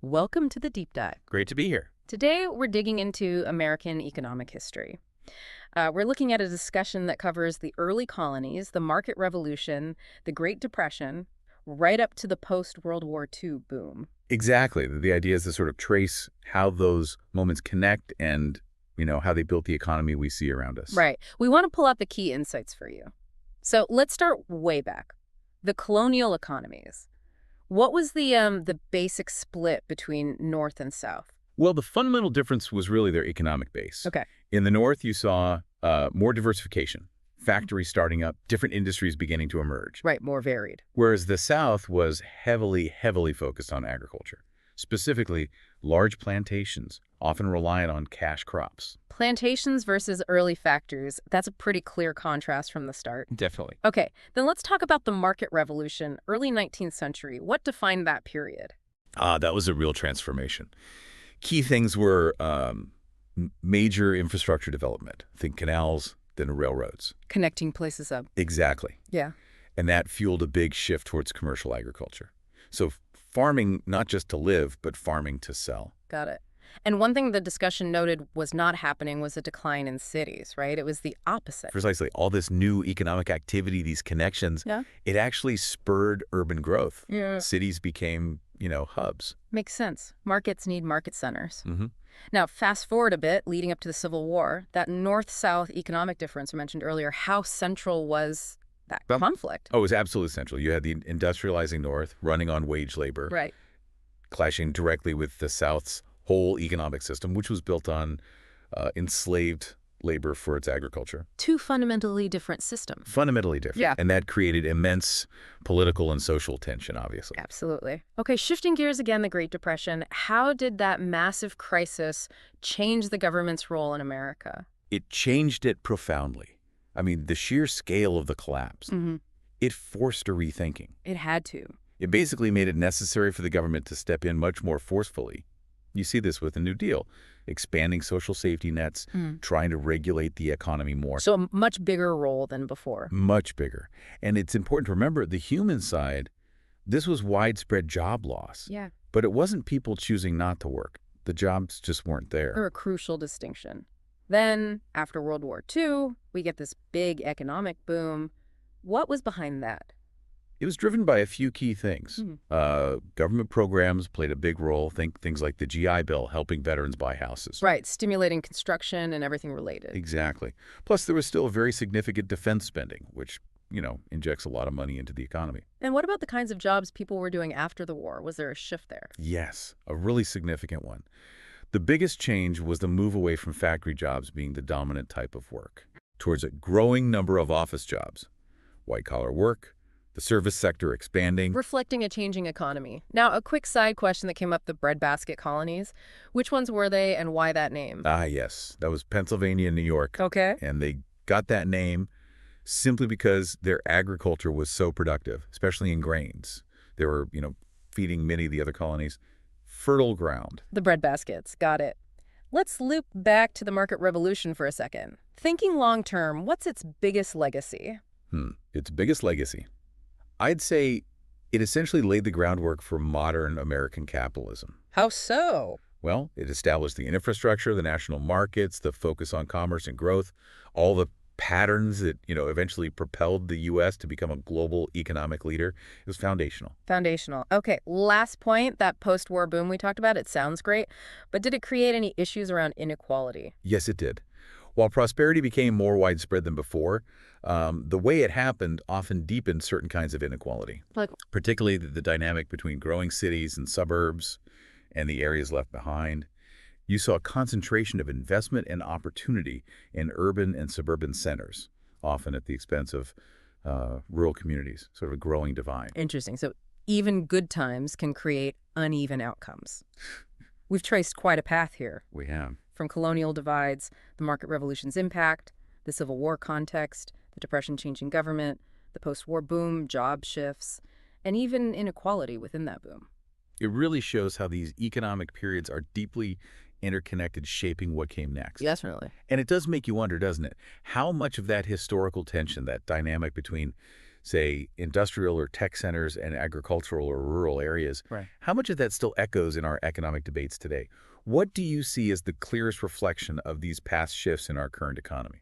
Welcome to the Deep Dive. Great to be here. Today, we're digging into American economic history. We're looking at a discussion that covers the early colonies, the market revolution, the Great Depression, right up to the post-World War II boom. Exactly. The idea is to sort of trace how those moments connect and, how they built the economy we see around us. Right. We want to pull out the key insights for you. So let's start way back. The colonial economies. What was the basic split between North and South? Well, the fundamental difference was really their economic base. Okay. In the North, you saw more diversification, factories starting up, different industries beginning to emerge. Right, more varied. Whereas the South was heavily focused on agriculture, specifically large plantations, often reliant on cash crops. Plantations versus early factories. That's a pretty clear contrast from the start. Definitely. Okay, then let's talk about the market revolution, early 19th century. What defined that period? That was a real transformation. Key things were major infrastructure development. Think canals, then railroads. Connecting places up. Exactly. Yeah. And that fueled a big shift towards commercial agriculture. So farming not just to live, but farming to sell. Got it. And one thing the discussion noted was not happening was a decline in cities, right? It was the opposite. Precisely. All this new economic activity, these connections, Yeah. it actually spurred urban growth. Yeah. Cities became, hubs. Makes sense. Markets need market centers. Mm-hmm. Now, fast forward a bit, leading up to the Civil War, that north-south economic difference I mentioned earlier, how central was that conflict? Oh, it was absolutely central. You had the industrializing North running on wage labor, Right. clashing directly with the South's whole economic system, which was built on enslaved labor for its agriculture. Two fundamentally different systems. Fundamentally different. Yeah. And that created immense political and social tension, obviously. Absolutely. Okay, shifting gears again, the Great Depression. How did that massive crisis change the government's role in America? It changed it profoundly. I mean, the sheer scale of the collapse, it forced a rethinking. It had to. It basically made it necessary for the government to step in much more forcefully. You see this with the New Deal, expanding social safety nets, trying to regulate the economy more. So a much bigger role than before. Much bigger. And it's important to remember the human side, this was widespread job loss. Yeah. But it wasn't people choosing not to work. The jobs just weren't there. Or a crucial distinction. Then, after World War II, we get this big economic boom. What was behind that? It was driven by a few key things. Government programs played a big role. Think things like the GI Bill helping veterans buy houses. Right, stimulating construction and everything related. Exactly. Plus, there was still very significant defense spending, which, injects a lot of money into the economy. And what about the kinds of jobs people were doing after the war? Was there a shift there? Yes, a really significant one. The biggest change was the move away from factory jobs being the dominant type of work towards a growing number of office jobs, white-collar work, the service sector expanding. Reflecting a changing economy. Now, a quick side question that came up, the breadbasket colonies. Which ones were they and why that name? Yes. That was Pennsylvania and New York. Okay. And they got that name simply because their agriculture was so productive, especially in grains. They were, feeding many of the other colonies fertile ground. The breadbaskets. Got it. Let's loop back to the market revolution for a second. Thinking long term, what's its biggest legacy? Its biggest legacy. I'd say it essentially laid the groundwork for modern American capitalism. How so? Well, it established the infrastructure, the national markets, the focus on commerce and growth, all the patterns that, eventually propelled the U.S. to become a global economic leader. It was foundational. Foundational. Okay, last point, that post-war boom we talked about, it sounds great, but did it create any issues around inequality? Yes, it did. While prosperity became more widespread than before, the way it happened often deepened certain kinds of inequality, Like, particularly the dynamic between growing cities and suburbs and the areas left behind. You saw a concentration of investment and opportunity in urban and suburban centers, often at the expense of rural communities, sort of a growing divide. interesting. So even good times can create uneven outcomes. We've traced quite a path here. We have. From colonial divides, the market revolution's impact, the Civil War context, the Depression changing government, the post-war boom, job shifts, and even inequality within that boom. It really shows how these economic periods are deeply interconnected, shaping what came next. Definitely. And it does make you wonder, doesn't it? How much of that historical tension, that dynamic between say, industrial or tech centers and agricultural or rural areas, Right. how much of that still echoes in our economic debates today? What do you see as the clearest reflection of these past shifts in our current economy?